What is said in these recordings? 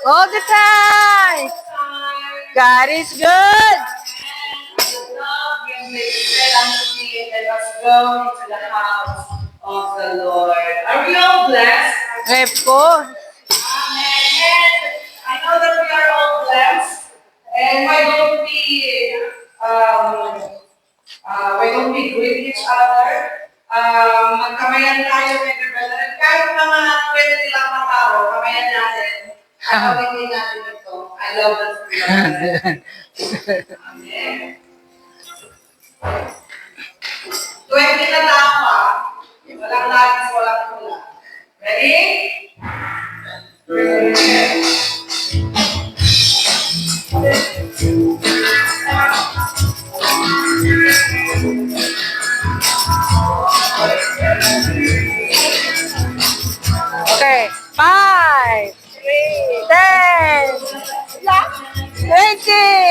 All the time. God is good. They said unto me, let us go into the house of the Lord. Are we all blessed? Of course. And I know that we are all blessed. And why don't we greet each other? Magkamayan tayo, mga brother. Kahit mga 20 lang na tao, kamayan natin. Agawin din natin ito. I love that for you. Amen. 20 na tao ah. Walang lagis, walang kulang. Ready? Okay. 5, 10, 20.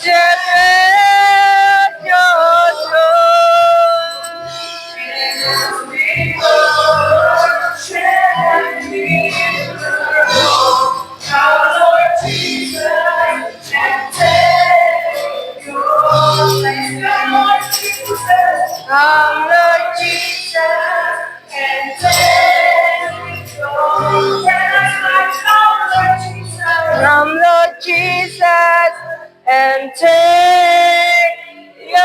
Come, Lord Jesus, and take your place. Come, Lord Jesus, and take your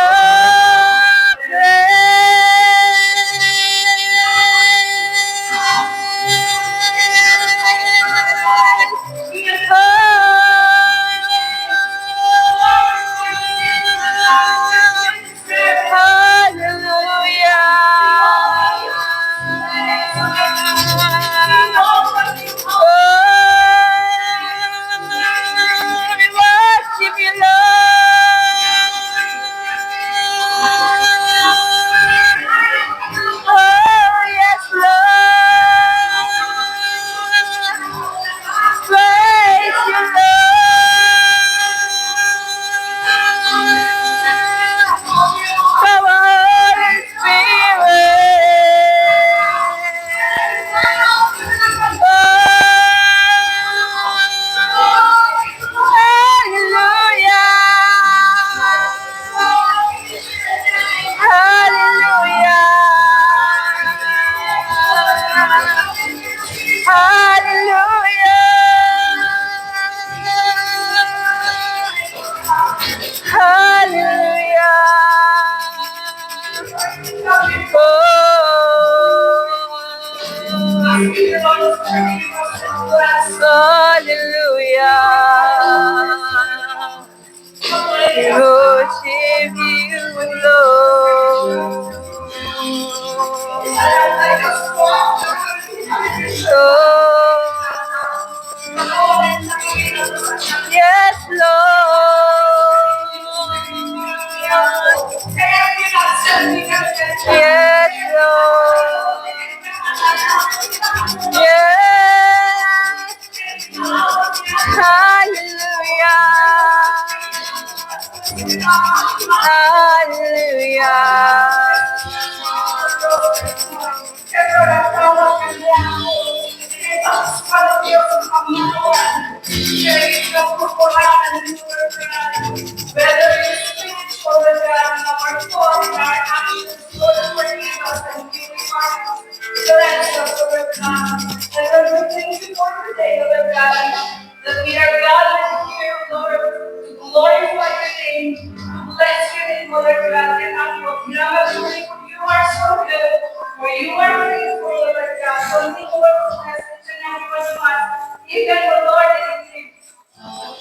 We worship you, Lord. Oh, yes, Lord. Praise you, Lord. Come on, Spirit. Hallelujah. Worship you, Lord. Yes, Lord. Yes, Lord. Yes. Hallelujah. That we are gathered here, Lord, to glorify your name, to bless your name, Lord God, and I will never believe you are so good, for you are faithful, Lord God. Continue to bless each and every one of us, even the Lord is in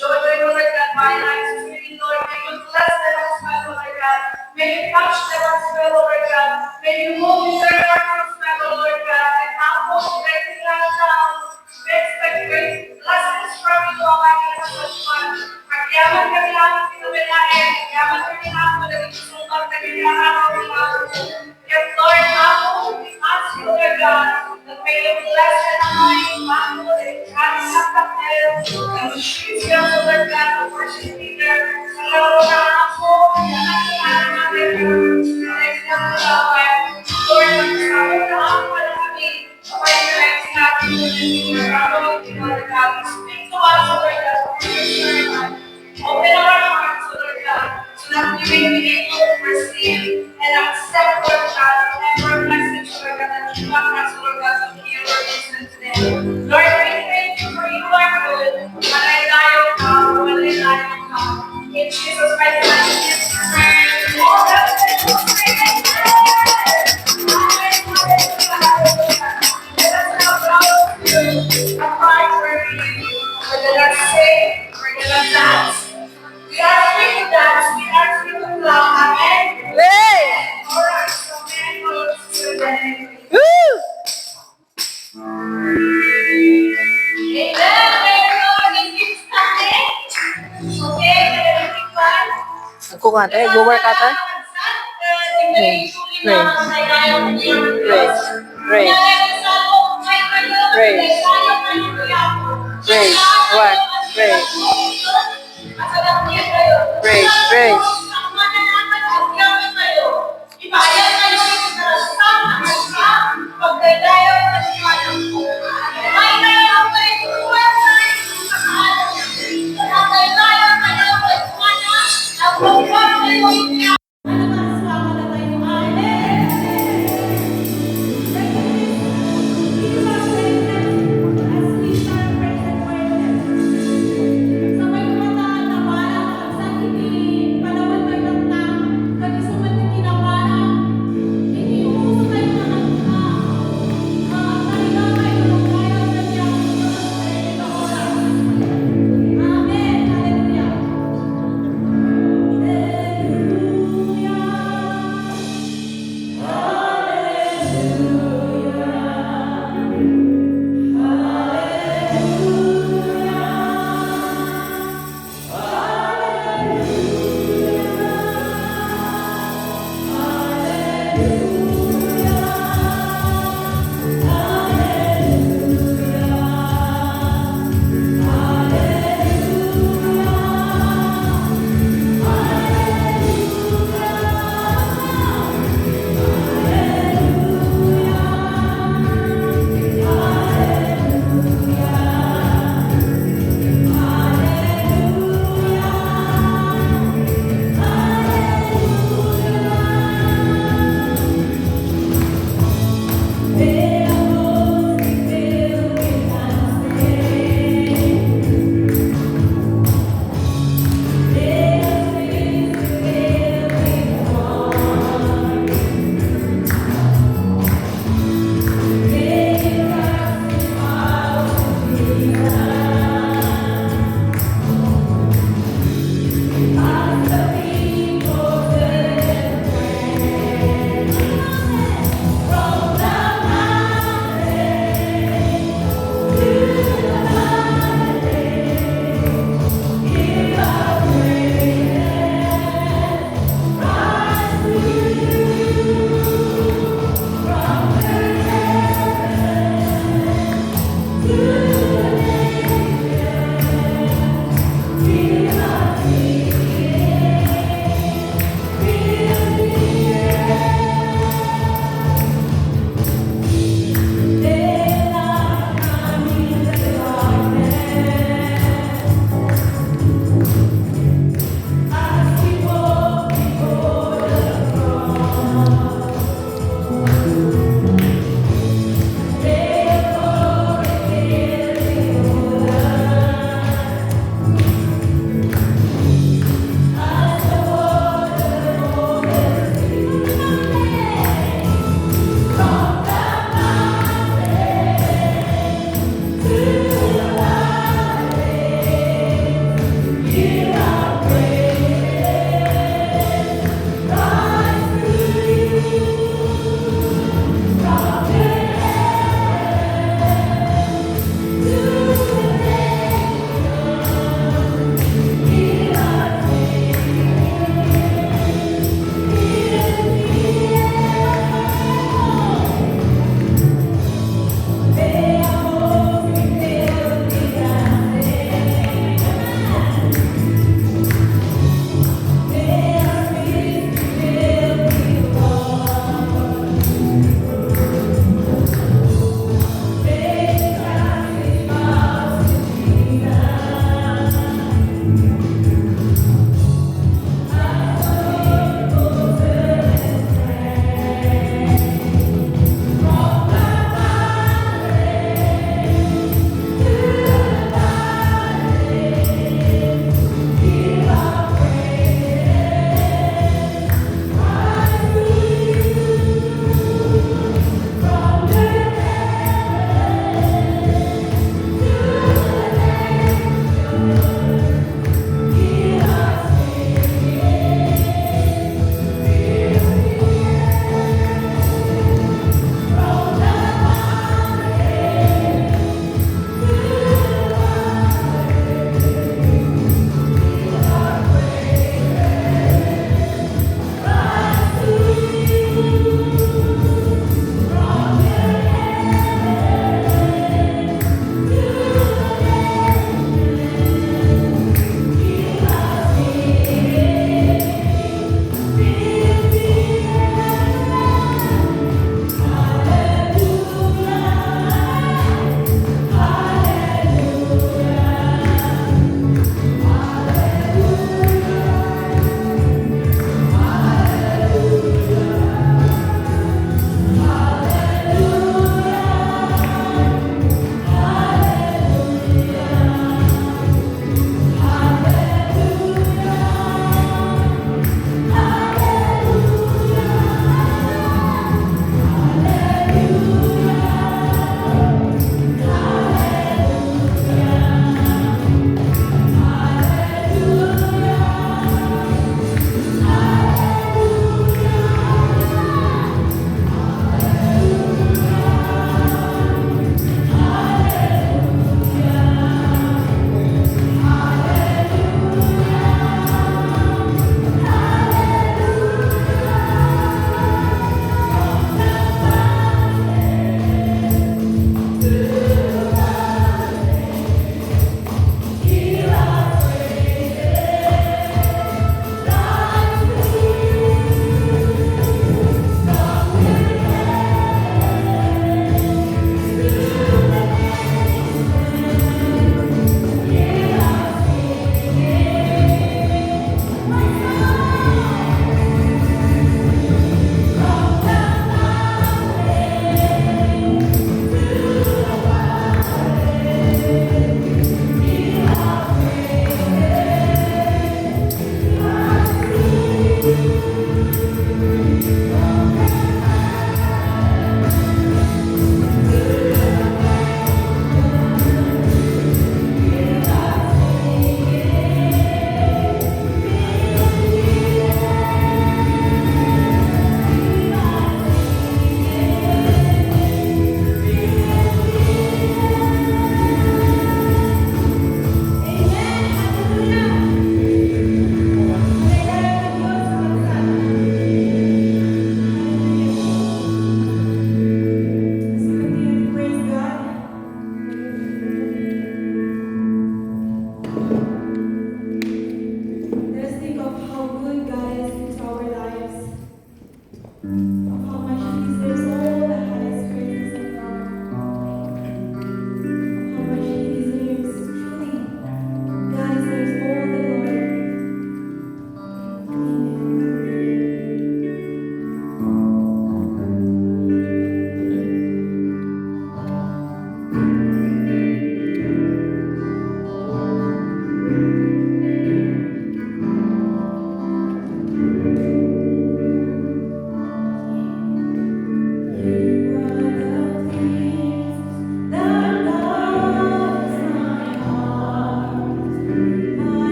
joy, Lord God, my life, really, Lord, may you bless them as well, Lord God. May you touch them as well, Lord God. May you move in their hearts as well, Lord God, and help us breaking us down. We expect great blessings from you, Almighty God. Pagyaman kami namin pinumelayan, pagyaman kami namin pinagsusunod na kanyang Yes, Lord God, we ask you, Lord God, that may you bless and anoint family, God, and the streets of the Lord God, the worship leader, and Lord God, ako, Lord, ang sabi na kami, when you're expecting Lord God, speak to us, Lord God, open our hearts, Lord God, so that we may be able to receive and accept, Lord God, every message, Lord God, that you want us, Lord God, to hear or listen today. Lord, we thank you for you are good. Manaylayo ka, manaylayo ka. In Jesus Christ's name, all that is let us not bow to you, apply for you, let us sing, let us dance. We are free to dance, we are free to love, amen? Alright, so many words today. Woo! Amen, everyone, is it Sunday? Okay, everything fine? Ako nga tayo, go-work ata. Praise. Praise. Praise. Praise. Praise. What? Praise. Praise. Pray, pray. Ang mananaman at yaman kayo. Ibayan kayo ng karastan ng hasa, pagdadayaw ng siwanang ko. May kayo kayo tuwan sa inyong kakahalan. Pagdadayaw kayo ng siwana, ang pagkak kayo niya. Ano ba ang salamat na tayo? Amen. Sa may kumataan na parang sa hindi panawag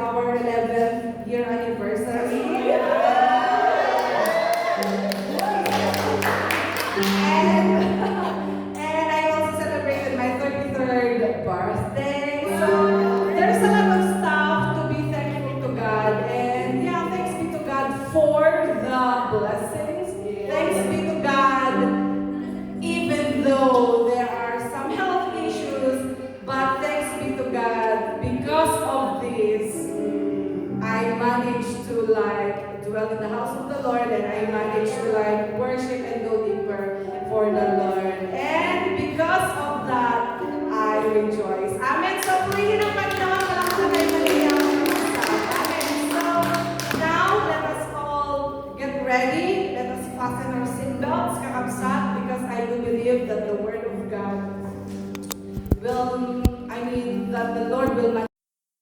our 11th year anniversary. And I also celebrated my 33rd birthday. So there's a lot of stuff to be thankful to God. And yeah, thanks be to God for the blessings. Thanks be to God, even though there are some health issues, but thanks be to God, because of this, I managed to like dwell in the house of the Lord, and I managed to like worship and go deeper for the Lord. And because of that, I rejoice. Amen. So purihin ang Panginoon, walang tunay na niya. Amen. So now let us all get ready. Let us fasten our seatbelts, kakabsat, because I do believe that the Word of God that the Lord will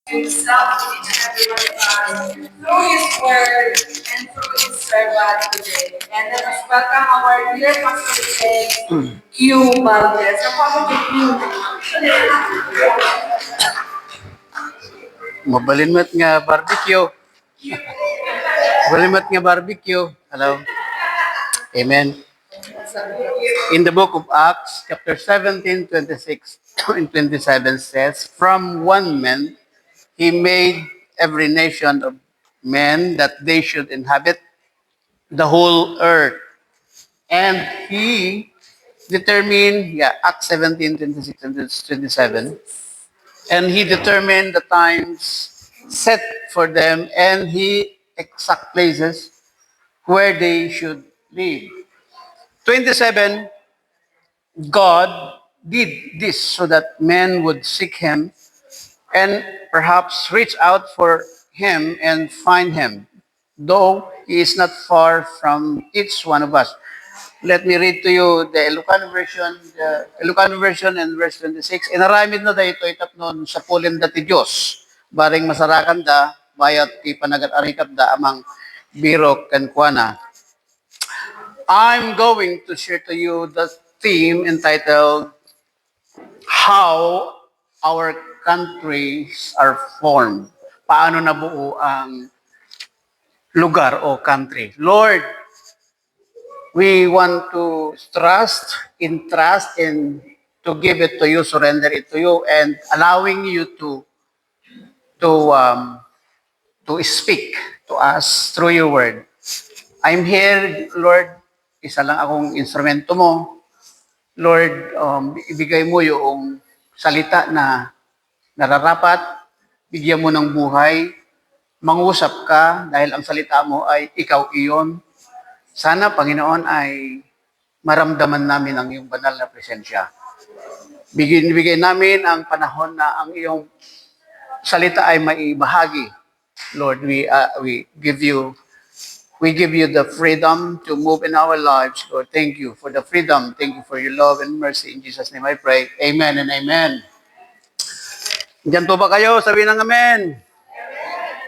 Himself to each and every one of us through His Word and through His servant today. And let us welcome our dear Pastor today, Q Valdez. So, Pastor Q. Mabalinmat nga barbecue. Mabalinmat nga barbecue. Hello. Amen. In the book of Acts, chapter 17, 26 and 27 says, from one man, he made every nation of men that they should inhabit the whole earth. And he determined, Acts 17, 26 and 27, and he determined the times set for them and he exact places where they should live. 27, God did this so that men would seek him and perhaps reach out for him and find him, though he is not far from each one of us. Let me read to you the Ilocano version and verse 26. Inaramid na da ito itapnon sa pulin da ti Diyos. Baring masarakan da, bayat ti panagat arikap da amang birok ken kuana. I'm going to share to you the theme entitled How Our Countries Are Formed. Paano nabuo ang lugar o country. Lord, we want to entrust and to give it to you, surrender it to you, and allowing you to um, to speak to us through your word. I'm here, Lord. Isa lang akong instrumento mo. Lord, ibigay mo yung salita na nararapat, bigyan mo ng buhay, mangusap ka dahil ang salita mo ay ikaw iyon. Sana, Panginoon, ay maramdaman namin ang iyong banal na presensya. Bigyan namin ang panahon na ang iyong salita ay maibahagi. Lord, we give you the freedom to move in our lives. Lord, thank you for the freedom. Thank you for your love and mercy. In Jesus' name I pray. Amen and amen. Diyan po ba kayo? Sabihin ng amen.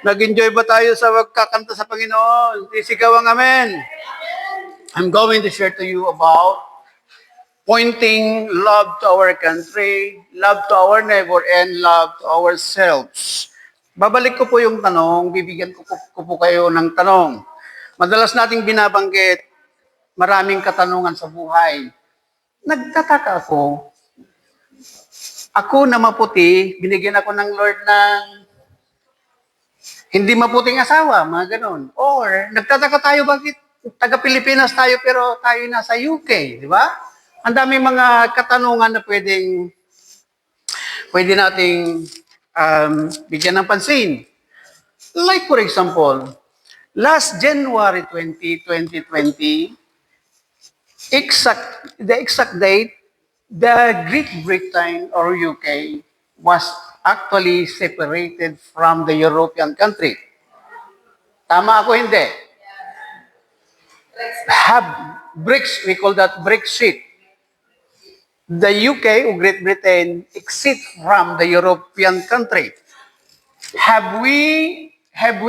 Nag-enjoy ba tayo sa pagkakanta sa Panginoon? Isigaw ang amen. I'm going to share to you about pointing love to our country, love to our neighbor, and love to ourselves. Babalik ko po yung tanong, bibigyan ko po kayo ng tanong. Madalas nating binabanggit, maraming katanungan sa buhay. Nagtataka ako na maputi, binigyan ako ng Lord ng hindi maputing asawa, mga ganon. Or, nagtataka tayo bakit taga-Pilipinas tayo pero tayo nasa UK, di ba? Ang daming mga katanungan na pwede nating bigyan ng pansin. Like for example, last January 20, 2020, the exact date, the Great Britain or UK was actually separated from the European country. Tama ako hindi? We call that Brexit. The UK or Great Britain exit from the European country. Have we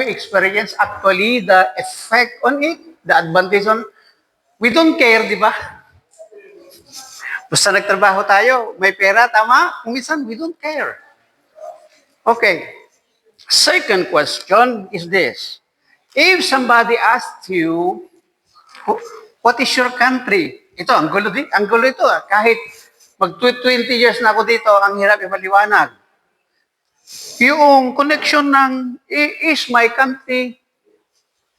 experienced actually the effect on it, the advantage on? We don't care, di ba? Basta nagtrabaho tayo, may pera, tama? Kung minsan, we don't care. Okay. Second question is this. If somebody asks you, what is your country? Ito, ang gulo ito. Kahit mag-20 years na ako dito, ang hirap ipaliwanag. Yung connection ng, is my country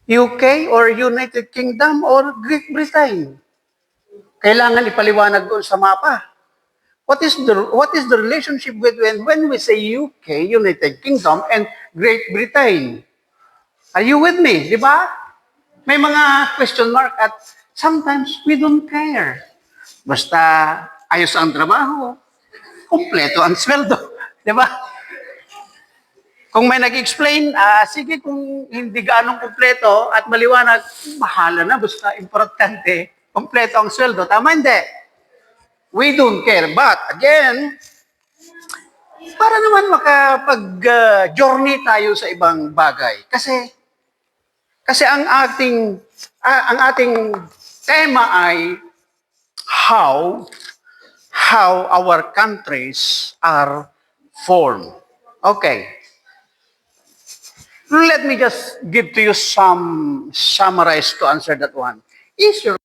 UK or United Kingdom or Great Britain? Kailangan ipaliwanag doon sa mapa. What is the relationship between when we say UK, United Kingdom, and Great Britain? Are you with me? Di ba? May mga question mark at sometimes we don't care. Basta ayos ang trabaho, kumpleto ang sweldo. Di ba? Kung may nag-explain, sige kung hindi gaanong kumpleto at maliwanag, bahala na, basta importante, kumpleto ang sweldo. Tama hindi? We don't care. But again, para naman makapag-journey tayo sa ibang bagay. Kasi ang ating tema ay how our countries are formed. Okay. Let me just give to you some summarize to answer that one. Is your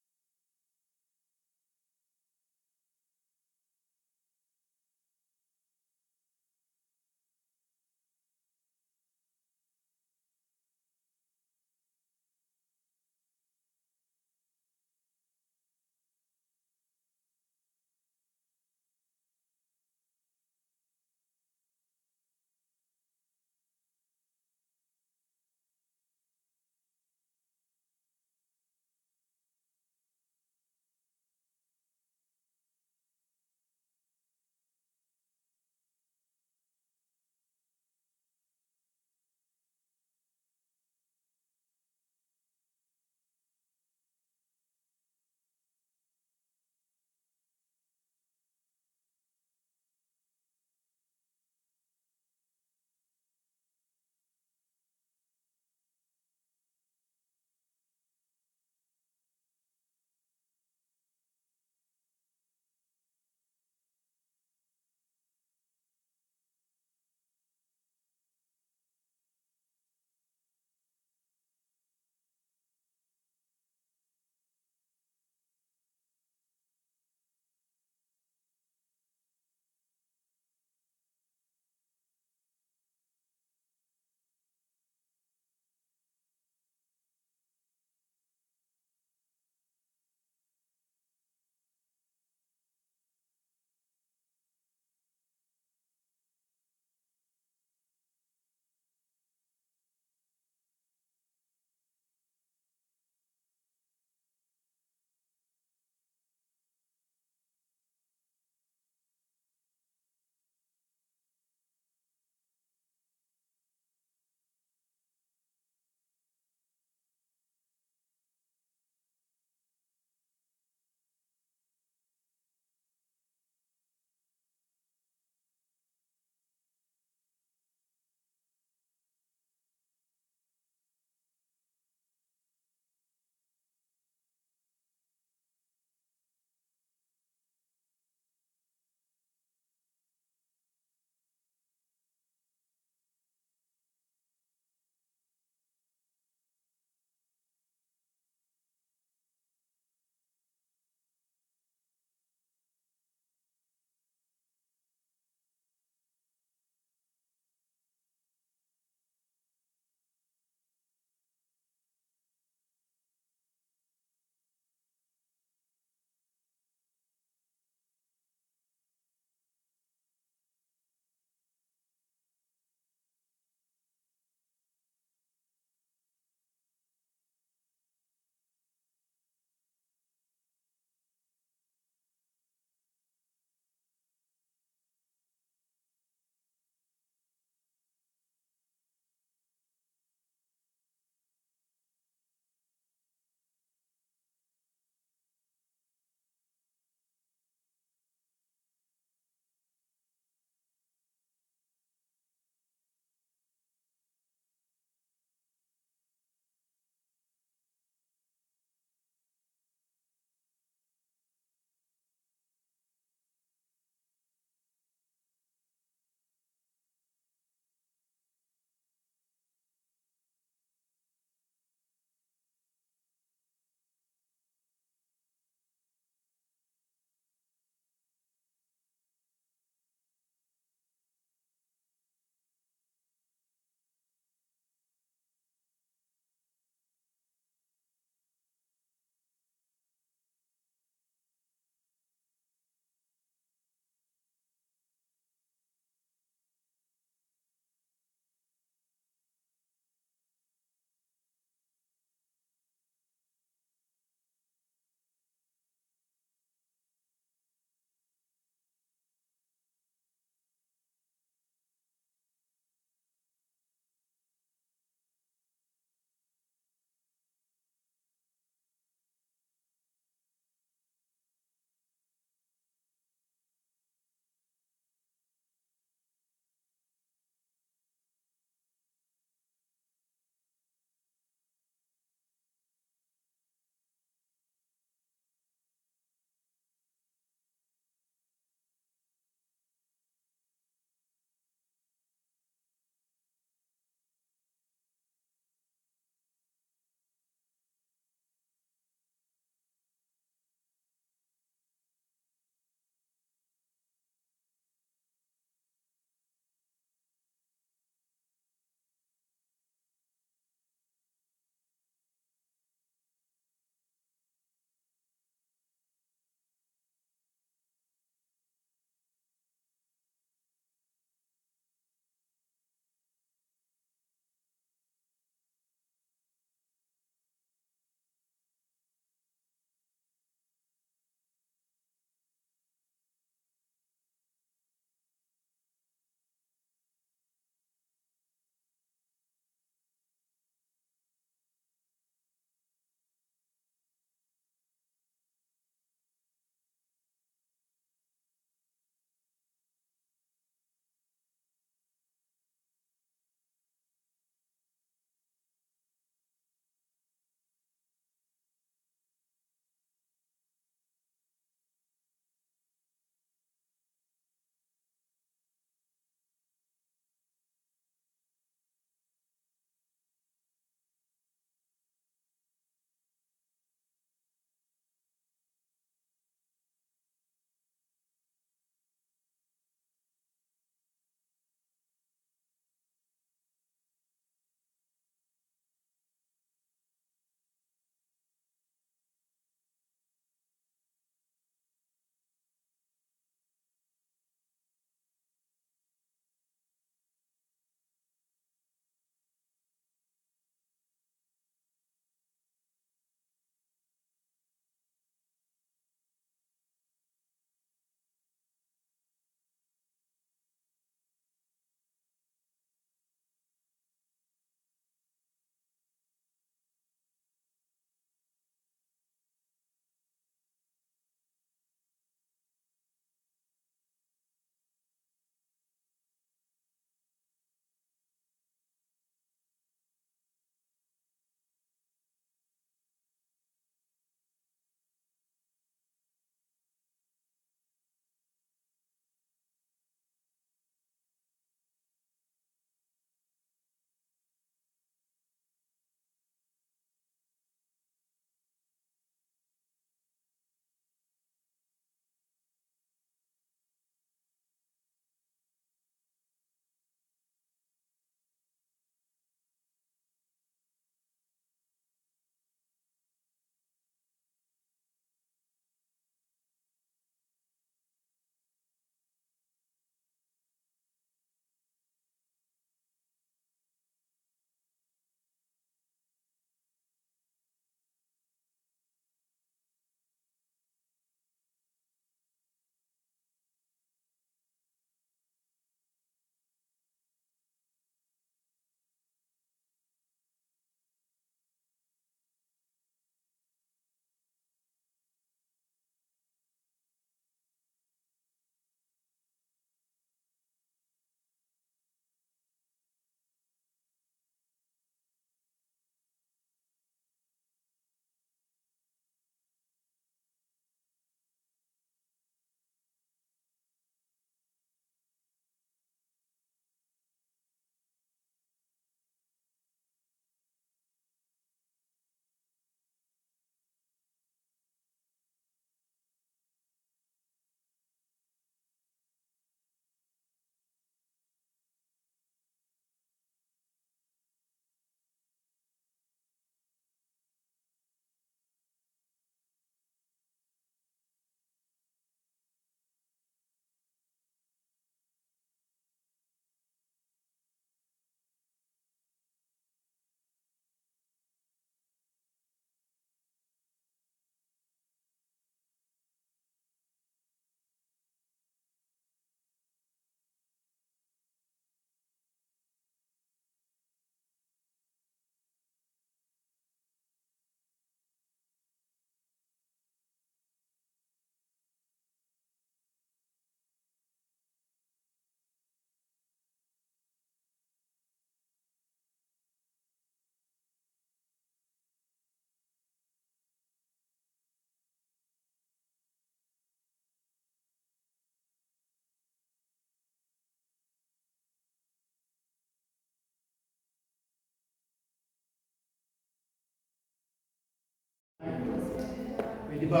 Pwede ba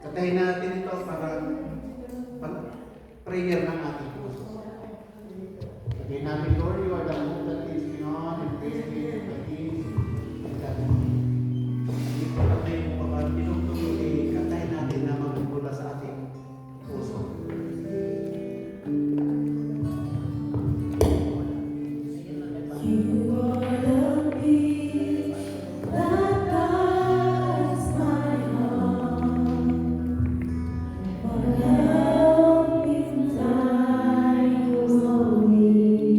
katayin natin ito para prayer ng ating puso. Katayin natin, Lord, you are the hope that is beyond and greatly the peace and that hindi ko katayin mo pa pinugtuloy, katayin natin na magmula sa ating puso. You are the peace that guides my heart. For help in times of need.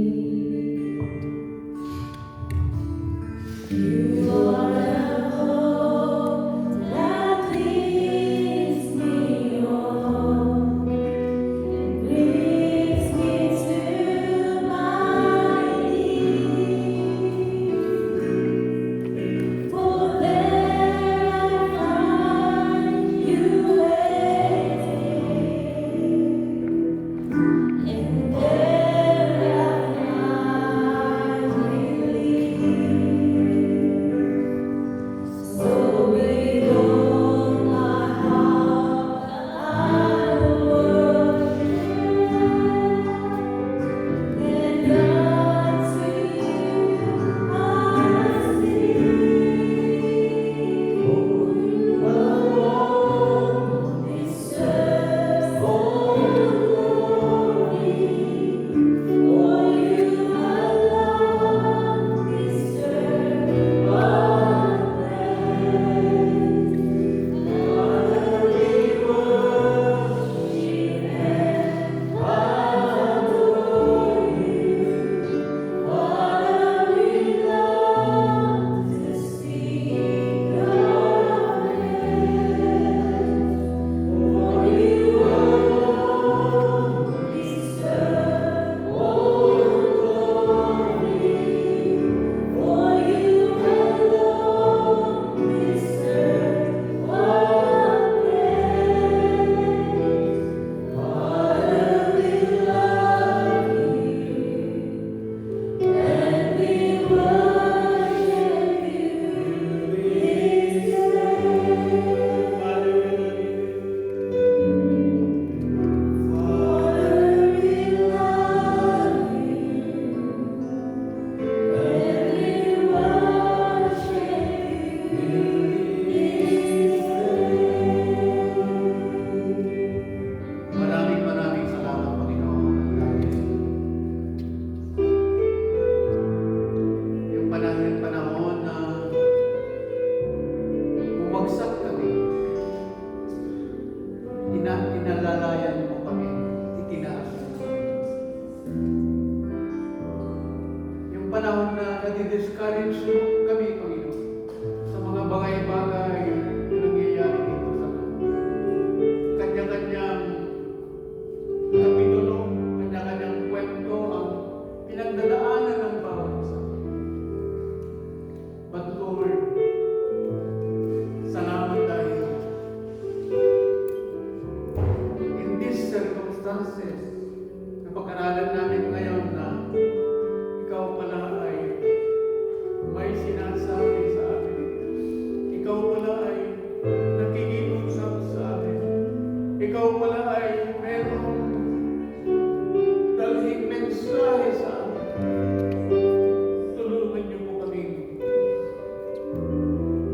You are the hope that leads me on and brings me to my knees. For there I find you waiting, and there I find relief. So with all my heart I worship, and unto you I sing. For you alone deserve all glory. For you alone deserve all praise. Father, we worship and adore you. Father, we love to sing your praise. For you alone deserve all glory. For you alone deserve all praise. Father, we love you, and we worship you this day. Father, we love you, and we worship you this day. Maraming salamat, Panginoon, dahil yung panahon na bumagsak kami, inalalayan mo kami, itinaas mo kami. Yung panahon na nadi-discourage mo kami, Panginoon, sa mga bagay-bagay na nangyayari dito sa kanya-kanyang kapitulo, kanya-kanyang kwento ang pinagdadaanan ng bawat isa. But Lord, salamat dahil in these circumstances, napag-aralan namin ngayon na ikaw pala ay may sinasabi sa amin. Ikaw pala ay nakikiusap sa amin. Ikaw pala ay merong dalhing mensahe sa amin. Tulungan niyo po kami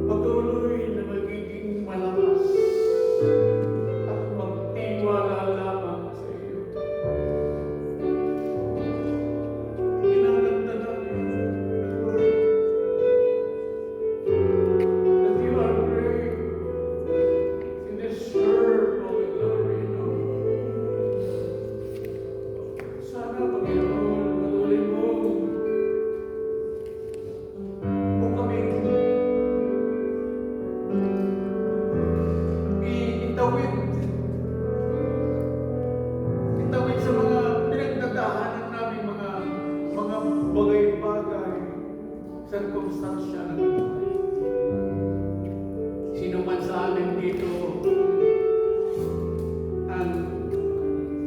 patuloy na magiging malakas at magtiwala lamang sa iyo. Kinaganda namin, Lord, that you are great and deserve all the glory and honor. Sana, Panginoon, patuloy mo kami itawid sa mga pinagdadaanan namin, mga bagay-bagay, circumstansya ng buhay. Sino man sa amin dito ang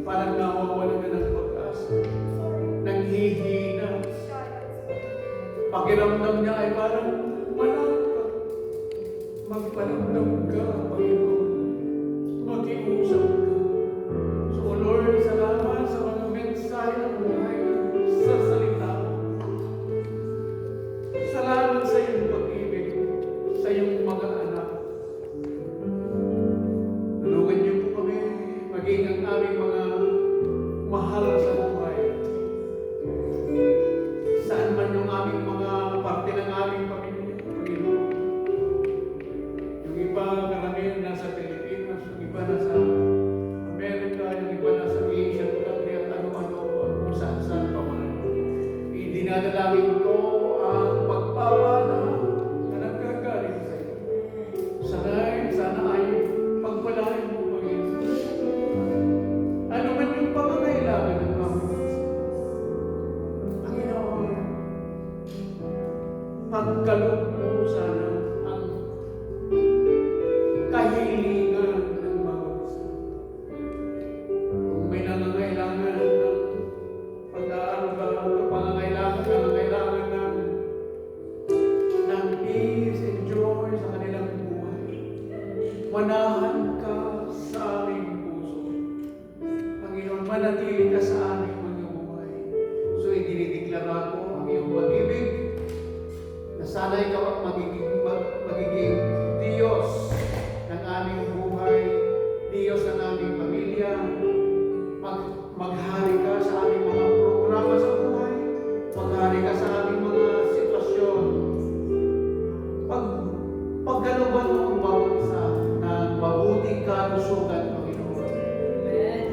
parang nawawalan na ng pag-asa, nanghihina, pakiramdam niya ay parang wala pa. magpalamdam ka, Panginoon. Makiusap ka. So, Lord, salamat sa mga mensahe ng buhay sa salita. Salamat sa iyong pag-ibig, sa iyong mga anak. Tulungan niyo po kami maging ang aming mga mahal sa buhay. Saan man yung aming mga parte ng aming pamilya, Panginoon. Yung iba karamihan nasa Pilipinas, yung iba nasa Amerika, yung iba nasa Asia, at ano-ano, kung saan-saan pa man. Idinadalangin ko ang pagpapala na nagkagaling sa iyo. Sana ay pagpalain mo, Panginoon. Ano man yung pangangailangan ng aming Panginoon, pagkaloob mo sana ang kahilingan ng bawat isa. Kung may nangangailangan ng pag-aaral, nangangailangan ng peace and joy sa kanilang buhay, manahan ka sa aming puso. Panginoon, manatili ka sa aming mga buhay. So, idinideklara ko ang iyong pag-ibig na sana ikaw ang magiging Diyos ng aming buhay, Diyos ng aming pamilya. Maghari ka sa aming mga programa sa buhay, maghari ka sa aming mga sitwasyon. Paggaluban mo ang bawat isa na mabuting kalusugan, Panginoon.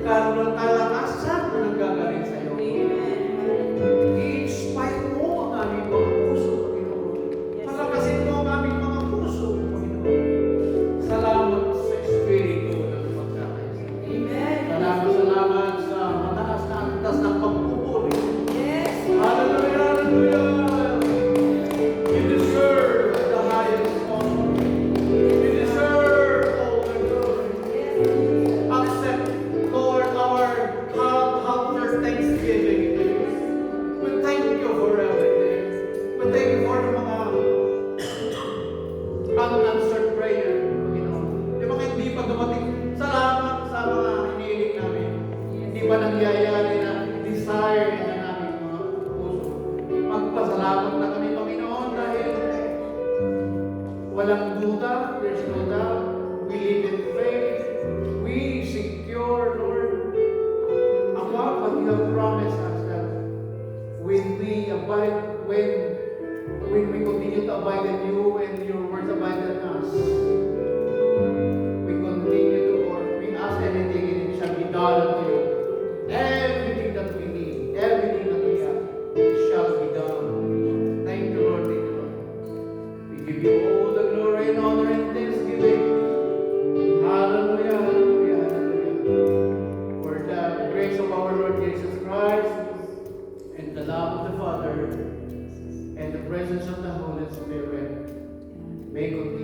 Kalakasan mo nanggagaling sa iyo. I-inspire mo ang aming mga puso, Panginoon. Palakasin mo ang aming mga puso, Panginoon. Salamat sa Espiritu ng pagkakaisa. Salamat sa mataas na antas ng pagpupuli. Hallelujah, hallelujah. You deserve the highest honor. You deserve all the glory. Accept, Lord, our heartfelt thanksgiving to you. We thank you for everything. We thank you for the mga unanswered prayer, Panginoon. Yung mga hindi pa dumating. Salamat sa mga hinihiling namin. Hindi pa nangyayari na desire na namin mga puso. Magpasalamat na kami, Panginoon, dahil walang duda, there's no doubt. We live in faith. We secure, Lord, what you have promised us that when we abide, when we continue to abide in you and your words abide in us, we continue to, or we ask anything and it shall be done unto you. Everything that we need, everything that we have, it shall be done. Thank you, Lord. Thank you, Lord. We give you all the glory and honor and thanksgiving. Hallelujah, hallelujah, hallelujah. For the grace of our Lord Jesus Christ and the love of the Father and the presence of the Holy Spirit may continue